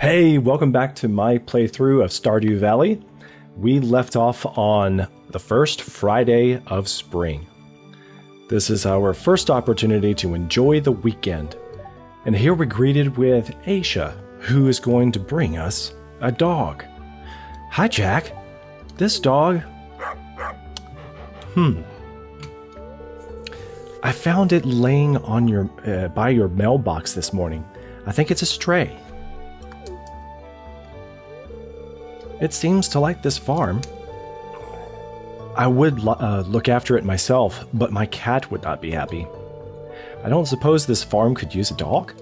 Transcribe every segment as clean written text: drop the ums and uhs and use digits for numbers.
Hey, welcome back to my playthrough of Stardew Valley. We left off on the first Friday of spring. This is our first opportunity to enjoy the weekend. And here we're greeted with Aisha, who is going to bring us a dog. Hi, Jack. This dog... I found it laying on your by your mailbox this morning. I think it's a stray. It seems to like this farm. I would look after it myself, but my cat would not be happy. I don't suppose this farm could use a dog?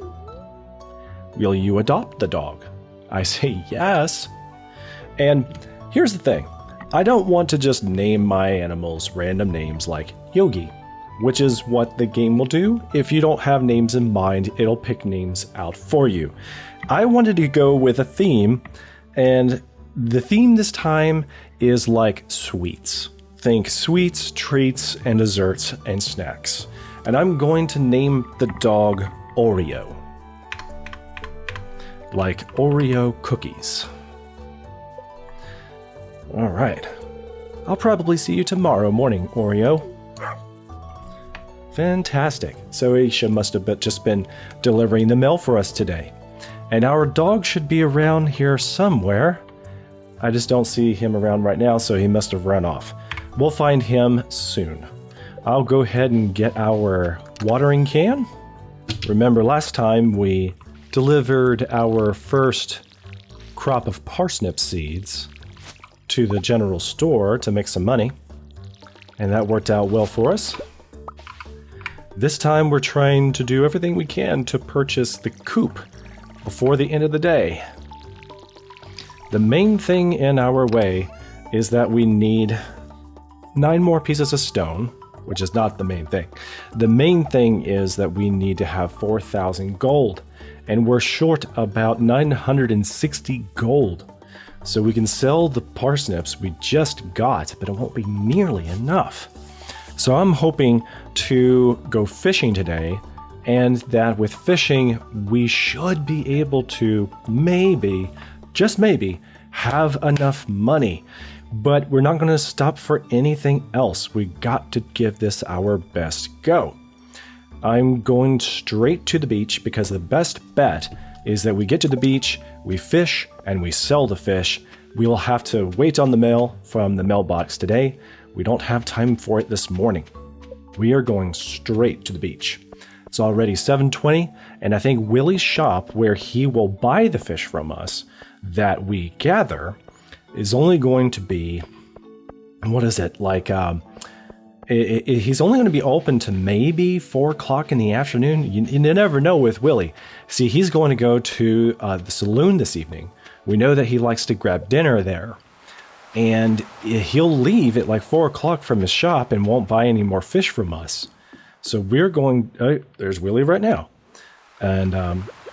Will you adopt the dog? I say yes. And here's the thing. I don't want to just name my animals random names like Yogi, which is what the game will do. If you don't have names in mind, it'll pick names out for you. I wanted to go with a theme, and the theme this time is like sweets. Think sweets, treats, and desserts and snacks. And I'm going to name the dog Oreo. Like Oreo cookies. Alright. I'll probably see you tomorrow morning, Oreo. Fantastic. So Aisha must have just been delivering the mail for us today. And our dog should be around here somewhere. I just don't see him around right now, so he must have run off. We'll find him soon. I'll go ahead and get our watering can. Remember last time we delivered our first crop of parsnip seeds to the general store to make some money. And that worked out well for us. This time we're trying to do everything we can to purchase the Coop before the end of the day. The main thing in our way is that we need 9 more pieces of stone, which is not the main thing. The main thing is that we need to have 4,000 gold, and we're short about 960 gold. So we can sell the parsnips we just got, but it won't be nearly enough. So I'm hoping to go fishing today, and that with fishing, we should be able to maybe, just maybe, have enough money. But we're not going to stop for anything else. We got to give this our best go. I'm going straight to the beach because the best bet is that we get to the beach, we fish, and we sell the fish. We'll have to wait on the mail from the mailbox today. We don't have time for it this morning. We are going straight to the beach. It's already 7:20, and I think Willie's shop, where he will buy the fish from us that we gather, is only going to be, what is it, like, he's only going to be open to maybe 4 o'clock in the afternoon. You never know with Willie. See, he's going to go to the saloon this evening. We know that he likes to grab dinner there. And he'll leave at like 4 o'clock from his shop and won't buy any more fish from us. So we're going... there's Willie right now. And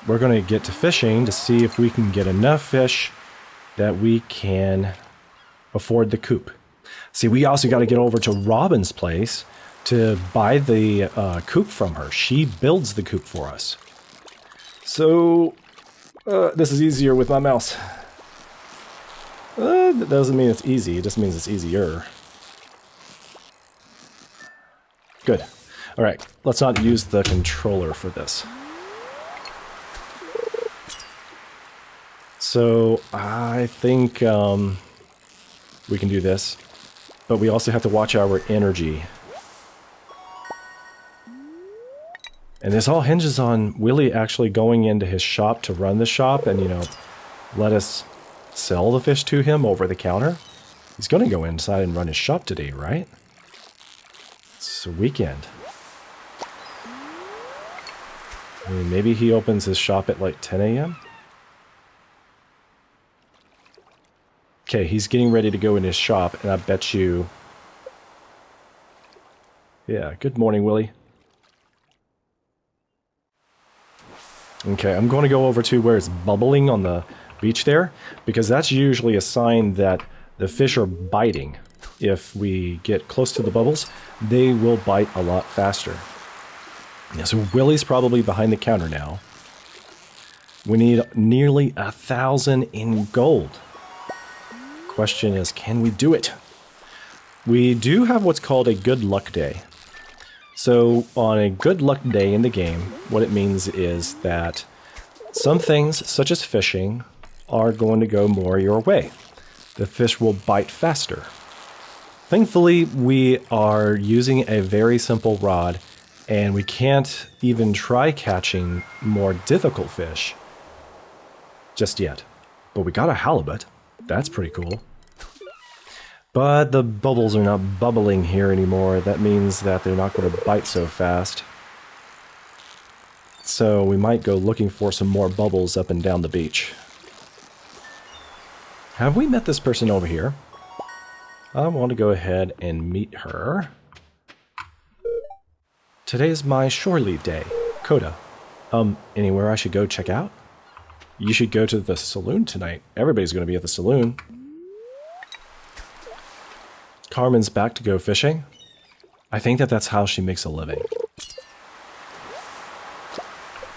we're going to get to fishing to see if we can get enough fish that we can afford the Coop. See, we also got to get over to Robin's place to buy the Coop from her. She builds the Coop for us. So this is easier with my mouse. That doesn't mean it's easy, it just means it's easier. Good. Alright, let's not use the controller for this. So, I think we can do this. But we also have to watch our energy. And this all hinges on Willie actually going into his shop to run the shop and, you know, let us sell the fish to him over the counter. He's going to go inside and run his shop today, right? It's a weekend. I mean, maybe he opens his shop at like 10 a.m.? Okay, he's getting ready to go in his shop, and I bet you... Yeah, good morning, Willie. Okay, I'm going to go over to where it's bubbling on the beach there, because that's usually a sign that the fish are biting. If we get close to the bubbles, they will bite a lot faster. Yeah, so Willie's probably behind the counter now. We need nearly 1,000 in gold. Question is, can we do it? We do have what's called a good luck day. So on a good luck day in the game, what it means is that some things, such as fishing, are going to go more your way. The fish will bite faster. Thankfully, we are using a very simple rod, and we can't even try catching more difficult fish just yet. But we got a halibut. That's pretty cool. But the bubbles are not bubbling here anymore. That means that they're not going to bite so fast. So we might go looking for some more bubbles up and down the beach. Have we met this person over here? I want to go ahead and meet her. Today's my shore leave day. Coda. Anywhere I should go check out? You should go to the saloon tonight. Everybody's going to be at the saloon. Carmen's back to go fishing. I think that's how she makes a living.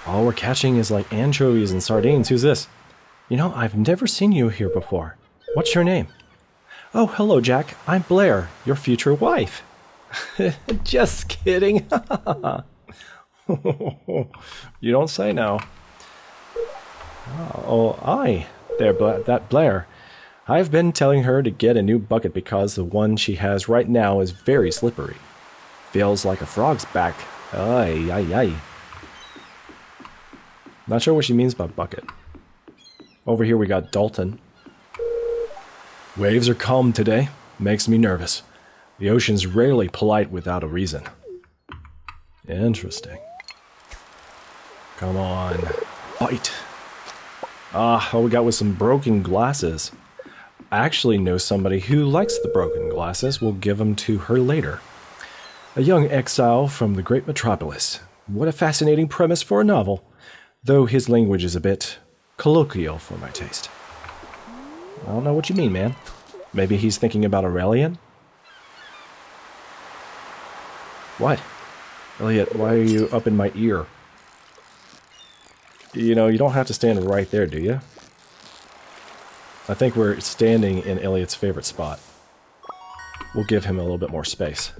All we're catching is like anchovies and sardines. Who's this? You know, I've never seen you here before. What's your name? Oh, hello, Jack. I'm Blair, your future wife. Just kidding. You don't say no. Oh, aye. There, that Blair. I've been telling her to get a new bucket because the one she has right now is very slippery. Feels like a frog's back. Aye, aye, aye. Not sure what she means by bucket. Over here we got Dalton. Waves are calm today. Makes me nervous. The ocean's rarely polite without a reason. Interesting. Come on. Bite. Ah, all we got was some broken glasses. I actually know somebody who likes the broken glasses. We'll give them to her later. A young exile from the great metropolis. What a fascinating premise for a novel. Though his language is a bit colloquial for my taste. I don't know what you mean, man. Maybe he's thinking about Aurelian? What? Elliot, why are you up in my ear? You know, you don't have to stand right there, do you? I think we're standing in Elliot's favorite spot. We'll give him a little bit more space.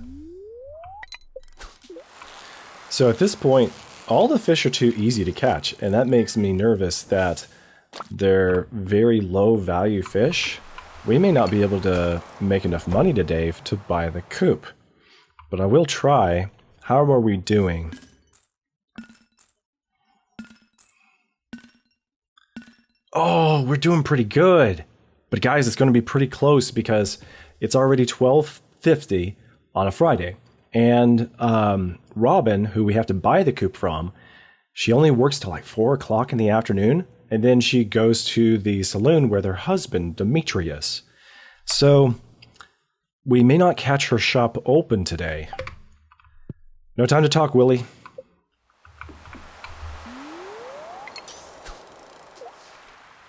So at this point, all the fish are too easy to catch, and that makes me nervous that they're very low value fish. We may not be able to make enough money today to buy the coop, but I will try. How are we doing? Oh, we're doing pretty good. But guys, it's going to be pretty close because it's already 12:50 on a Friday. And Robin, who we have to buy the coop from, she only works till like 4 o'clock in the afternoon. And then she goes to the saloon with her husband, Demetrius. So we may not catch her shop open today. No time to talk, Willie.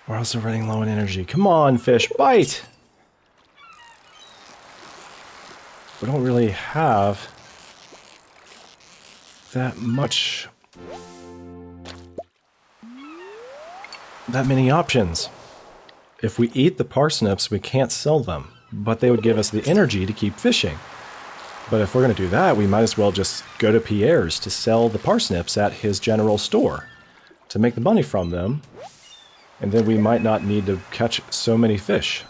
We're also running low on energy. Come on, fish, bite! We don't really have that many options. If we eat the parsnips, we can't sell them, but they would give us the energy to keep fishing. But if we're going to do that, we might as well just go to Pierre's to sell the parsnips at his general store to make the money from them. And then we might not need to catch so many fish.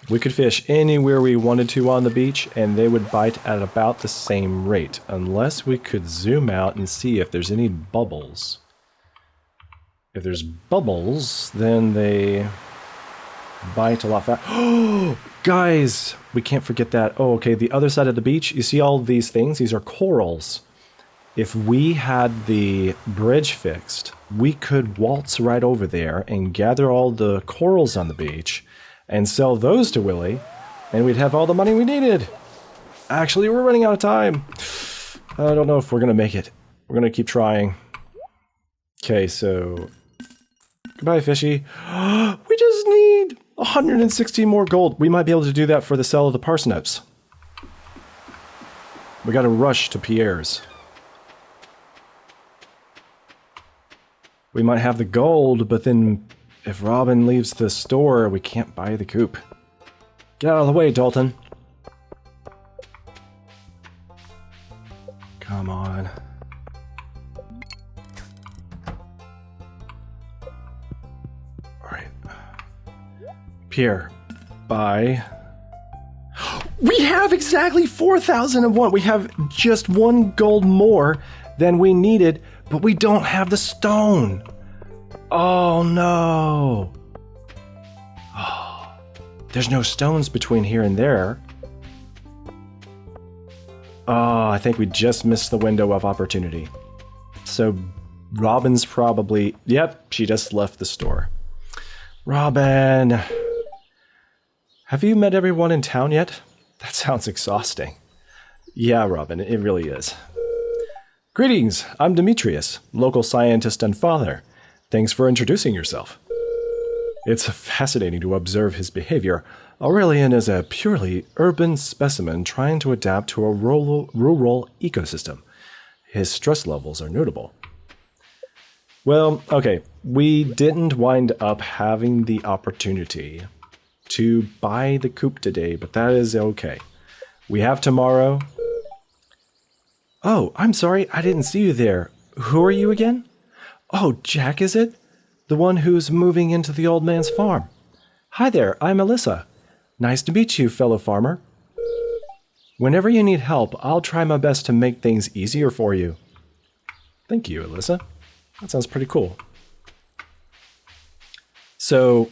We could fish anywhere we wanted to on the beach, and they would bite at about the same rate, unless we could zoom out and see if there's any bubbles. If there's bubbles, then they bite a lot faster. Oh, guys, we can't forget that. Oh, okay, the other side of the beach, you see all these things? These are corals. If we had the bridge fixed, we could waltz right over there and gather all the corals on the beach and sell those to Willie, and we'd have all the money we needed. Actually, we're running out of time. I don't know if we're going to make it. We're going to keep trying. Okay, so goodbye, fishy. We just need 116 more gold. We might be able to do that for the sale of the parsnips. We got to rush to Pierre's. We might have the gold, but then if Robin leaves the store, we can't buy the coop. Get out of the way, Dalton. Come on. Alright. Pierre, buy. We have exactly 4,001. We have just 1 gold more than we needed, but we don't have the stone. Oh no. Oh, there's no stones between here and there. Oh, I think we just missed the window of opportunity. So Robin's probably... Yep, she just left the store. Robin. Have you met everyone in town yet? That sounds exhausting. Yeah, Robin, it really is. Greetings, I'm Demetrius, local scientist and father. Thanks for introducing yourself. It's fascinating to observe his behavior. Aurelian is a purely urban specimen trying to adapt to a rural ecosystem. His stress levels are notable. Well, okay, we didn't wind up having the opportunity to buy the coop today, but that is okay. We have tomorrow. Oh, I'm sorry, I didn't see you there. Who are you again? Oh, Jack, is it? The one who's moving into the old man's farm. Hi there, I'm Alyssa. Nice to meet you, fellow farmer. Whenever you need help, I'll try my best to make things easier for you. Thank you, Alyssa. That sounds pretty cool. So,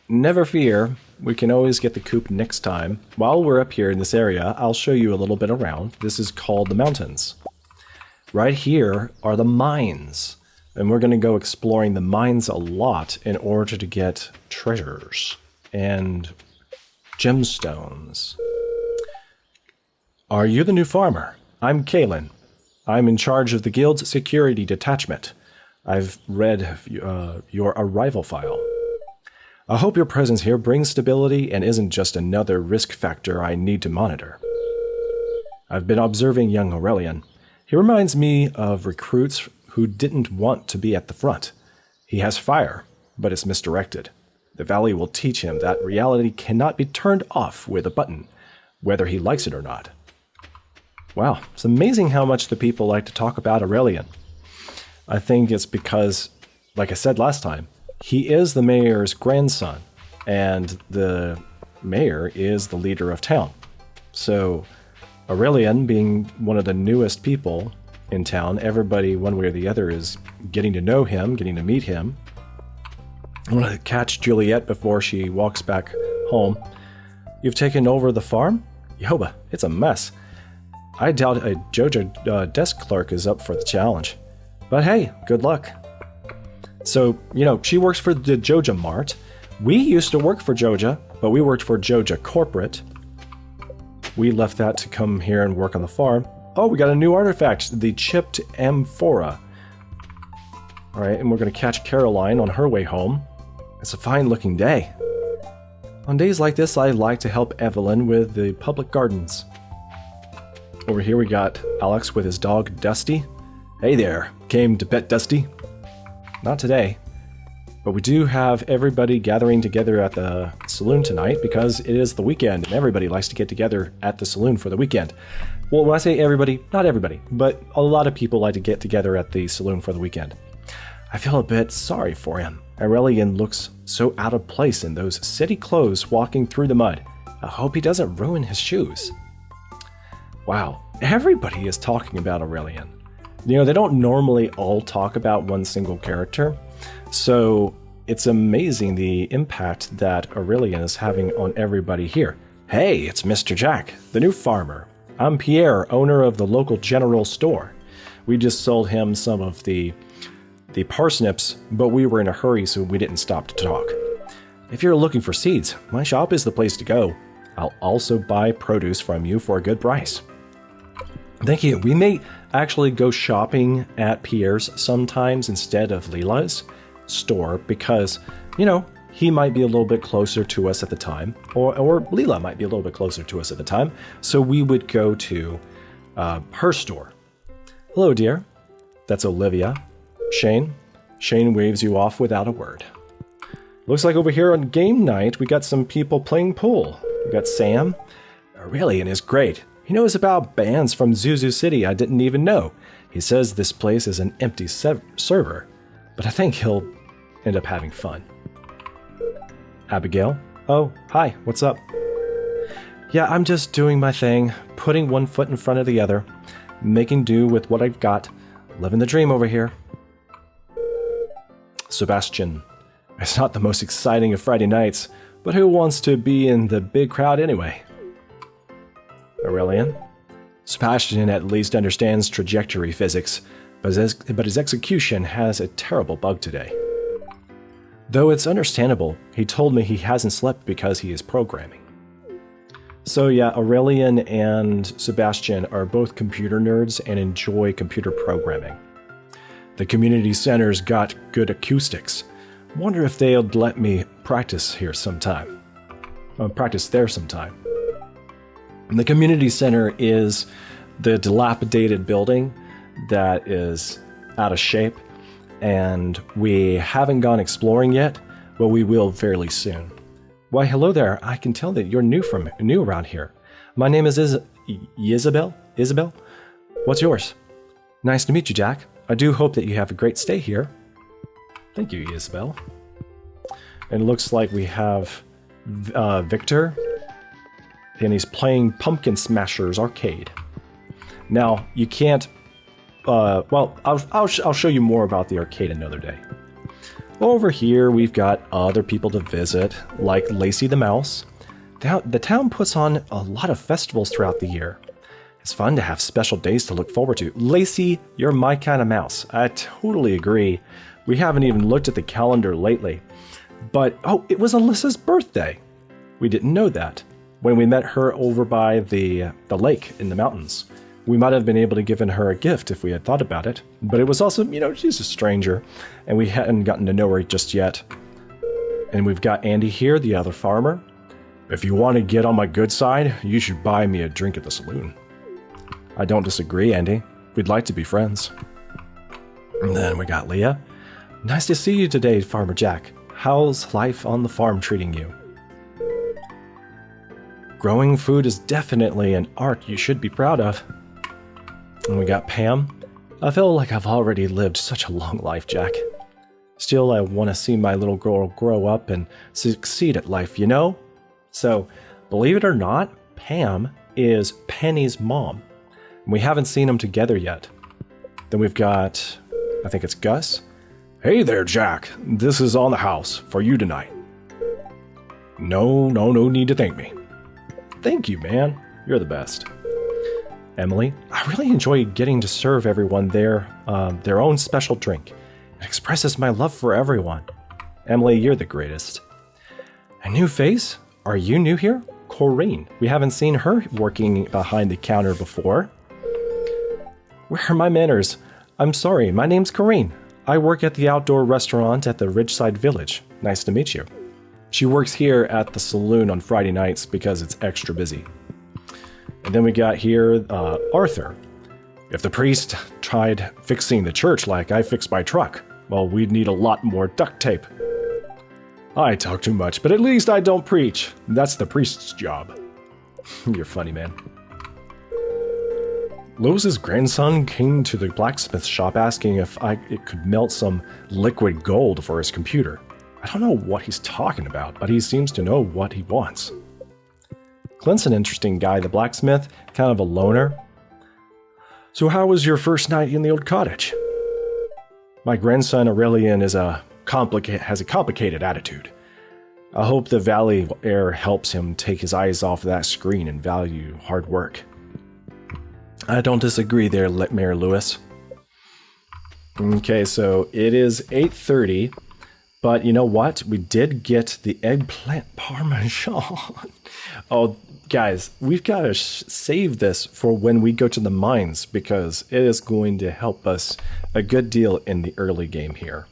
never fear, we can always get the coop next time. While we're up here in this area, I'll show you a little bit around. This is called the mountains. Right here are the mines. And we're going to go exploring the mines a lot in order to get treasures and gemstones. Are you the new farmer? I'm Kalen. I'm in charge of the guild's security detachment. I've read your arrival file. I hope your presence here brings stability and isn't just another risk factor I need to monitor. I've been observing young Aurelian. He reminds me of recruits who didn't want to be at the front. He has fire, but it's misdirected. The valley will teach him that reality cannot be turned off with a button, whether he likes it or not. Wow, it's amazing how much the people like to talk about Aurelian. I think it's because, like I said last time, he is the mayor's grandson, and the mayor is the leader of town. So Aurelian, being one of the newest people in town, everybody, one way or the other, is getting to know him, getting to meet him. I want to catch Juliet before she walks back home. You've taken over the farm? Yoba, it's a mess. I doubt a Joja desk clerk is up for the challenge. But hey, good luck. So, she works for the Joja Mart. We used to work for Joja, but we worked for Joja Corporate. We left that to come here and work on the farm. Oh, we got a new artifact, the chipped amphora. All right, and we're going to catch Caroline on her way home. It's a fine-looking day. On days like this, I like to help Evelyn with the public gardens. Over here we got Alex with his dog, Dusty. Hey there, came to pet Dusty? Not today. But we do have everybody gathering together at the saloon tonight because it is the weekend and everybody likes to get together at the saloon for the weekend. Well, when I say everybody, not everybody, but a lot of people like to get together at the saloon for the weekend. I feel a bit sorry for him. Aurelian looks so out of place in those city clothes walking through the mud. I hope he doesn't ruin his shoes. Wow, everybody is talking about Aurelian. They don't normally all talk about one single character, so it's amazing the impact that Aurelian is having on everybody here. Hey, it's Mr. Jack, the new farmer. I'm Pierre, owner of the local general store. We just sold him some of the parsnips, but we were in a hurry, so we didn't stop to talk. If you're looking for seeds, my shop is the place to go. I'll also buy produce from you for a good price. Thank you. We may actually go shopping at Pierre's sometimes instead of Leela's store because, he might be a little bit closer to us at the time, or Leela might be a little bit closer to us at the time, so we would go to her store. Hello, dear. That's Olivia. Shane, Shane waves you off without a word. Looks like over here on game night, we got some people playing pool. We got Sam. Aurelian is great. He knows about bands from Zuzu City I didn't even know. He says this place is an empty server, but I think he'll end up having fun. Abigail? Oh, hi, what's up? Yeah, I'm just doing my thing, putting one foot in front of the other, making do with what I've got, living the dream over here. Sebastian. It's not the most exciting of Friday nights, but who wants to be in the big crowd anyway? Aurelian. Sebastian at least understands trajectory physics, but his execution has a terrible bug today. Though it's understandable, he told me he hasn't slept because he is programming. So yeah, Aurelian and Sebastian are both computer nerds and enjoy computer programming. The community center's got good acoustics. Wonder if they'll let me practice here sometime. Practice there sometime. The community center is the dilapidated building that is out of shape, and we haven't gone exploring yet, but we will fairly soon. Why, hello there. I can tell that you're new around here. My name is Isabel. Isabel? What's yours? Nice to meet you, Jack. I do hope that you have a great stay here. Thank you, Isabel. And it looks like we have Victor, and he's playing Pumpkin Smashers Arcade. Now, you can't... well, I'll show you more about the arcade another day. Over here, we've got other people to visit, like Lacey the Mouse. The town puts on a lot of festivals throughout the year. It's fun to have special days to look forward to. Lacey, you're my kind of mouse. I totally agree. We haven't even looked at the calendar lately. But, oh, it was Alyssa's birthday. We didn't know that. When we met her over by the lake in the mountains. We might have been able to give her a gift if we had thought about it. But it was also, she's a stranger, and we hadn't gotten to know her just yet. And we've got Andy here, the other farmer. If you want to get on my good side, you should buy me a drink at the saloon. I don't disagree, Andy. We'd like to be friends. And then we got Leah. Nice to see you today, Farmer Jack. How's life on the farm treating you? Growing food is definitely an art you should be proud of. And we got Pam. I feel like I've already lived such a long life, Jack. Still, I want to see my little girl grow up and succeed at life, So, believe it or not, Pam is Penny's mom. We haven't seen them together yet. Then we've got, I think it's Gus. Hey there, Jack. This is on the house for you tonight. No need to thank me. Thank you, man. You're the best. Emily, I really enjoy getting to serve everyone their own special drink. It expresses my love for everyone. Emily, you're the greatest. A new face? Are you new here? Corinne. We haven't seen her working behind the counter before. Where are my manners? I'm sorry, my name's Corinne. I work at the outdoor restaurant at the Ridgeside Village. Nice to meet you. She works here at the saloon on Friday nights because it's extra busy. And then we got here Arthur. If the priest tried fixing the church like I fixed my truck, well, we'd need a lot more duct tape. I talk too much, but at least I don't preach. That's the priest's job. You're funny, man. Lois's grandson came to the blacksmith shop asking if it could melt some liquid gold for his computer. I don't know what he's talking about, but he seems to know what he wants. Clint's an interesting guy, the blacksmith, kind of a loner. So how was your first night in the old cottage? My grandson Aurelian has a complicated attitude. I hope the valley air helps him take his eyes off that screen and value hard work. I don't disagree there, Mayor Lewis. Okay, so it is 8:30, but you know what? We did get the eggplant parmesan. Oh, guys, we've got to save this for when we go to the mines because it is going to help us a good deal in the early game here.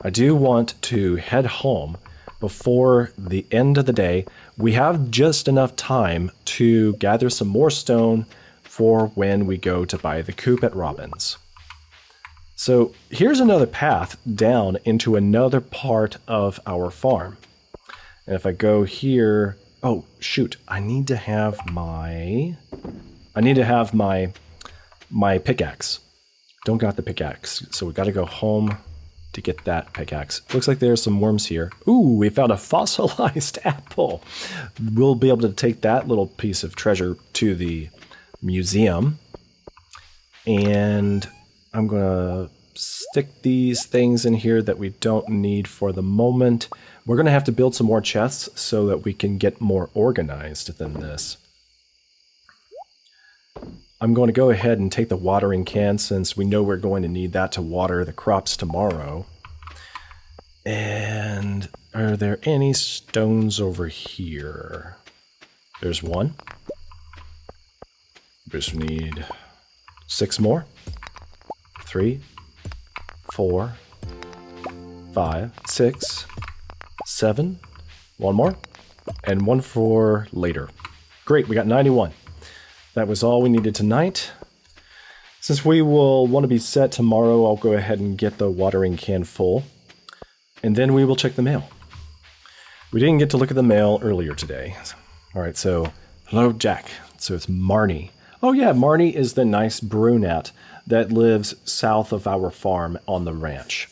I do want to head home before the end of the day. We have just enough time to gather some more stone for when we go to buy the Coop at Robin's. So here's another path down into another part of our farm. And if I go here, oh shoot, I need to have my pickaxe. Don't got the pickaxe, so we got to go home to get that pickaxe. Looks like there's some worms here. Ooh, we found a fossilized apple. We'll be able to take that little piece of treasure to the museum. And I'm gonna stick these things in here that we don't need for the moment. We're gonna have to build some more chests so that we can get more organized than this. I'm going to go ahead and take the watering can since we know we're going to need that to water the crops tomorrow. And are there any stones over here? There's one. Just need 6 more. 3, 4, 5, 6, 7. One more. And one for later. Great, we got 91. That was all we needed tonight. Since we will want to be set tomorrow, I'll go ahead and get the watering can full. And then we will check the mail. We didn't get to look at the mail earlier today. Alright, so, hello Jack. So it's Marnie. Oh yeah, Marnie is the nice brunette that lives south of our farm on the ranch.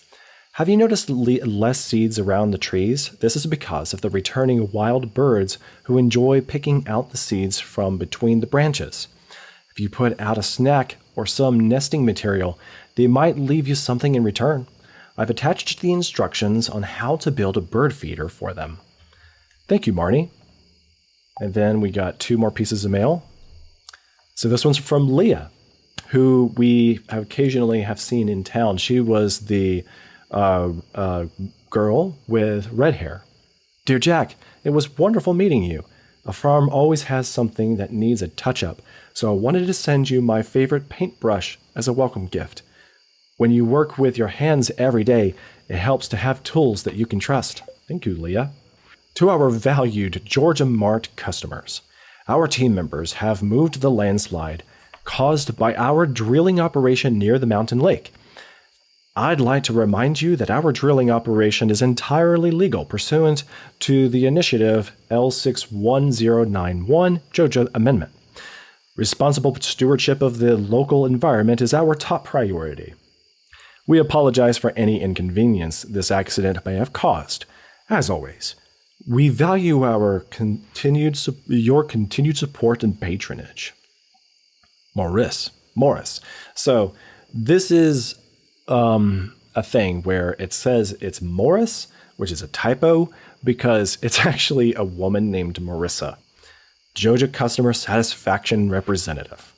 Have you noticed less seeds around the trees? This is because of the returning wild birds who enjoy picking out the seeds from between the branches. If you put out a snack or some nesting material, they might leave you something in return. I've attached the instructions on how to build a bird feeder for them. Thank you, Marnie. And then we got 2 more pieces of mail. So this one's from Leah, who we occasionally have seen in town. She was the girl with red hair. Dear Jack, it was wonderful meeting you. A farm always has something that needs a touch-up, so I wanted to send you my favorite paintbrush as a welcome gift. When you work with your hands every day, it helps to have tools that you can trust. Thank you, Leah. To our valued Georgia Mart customers, our team members have moved the landslide caused by our drilling operation near the mountain lake. I'd like to remind you that our drilling operation is entirely legal pursuant to the initiative L61091 JoJo Amendment. Responsible stewardship of the local environment is our top priority. We apologize for any inconvenience this accident may have caused. As always, we value your continued support and patronage. Morris. So this is a thing where it says it's Morris, which is a typo, because it's actually a woman named Marissa. Joja Customer Satisfaction Representative.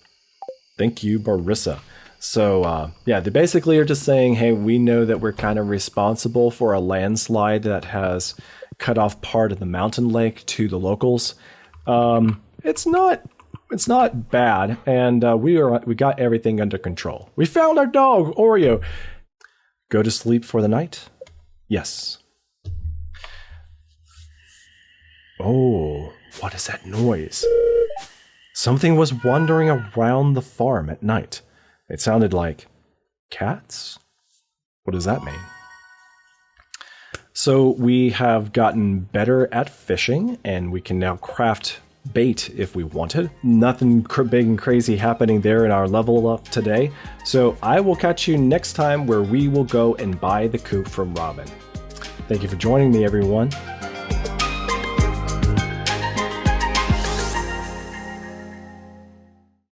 Thank you, Marissa. So, yeah, they basically are just saying, hey, we know that we're kind of responsible for a landslide that has cut off part of the mountain lake to the locals. It's not bad, and we got everything under control. We found our dog, Oreo. Go to sleep for the night? Yes. Oh, what is that noise? Something was wandering around the farm at night. It sounded like cats? What does that mean? So we have gotten better at fishing, and we can now craft bait if we wanted. Nothing big and crazy happening there in our level up today. So I will catch you next time where we will go and buy the coop from Robin. Thank you for joining me, everyone.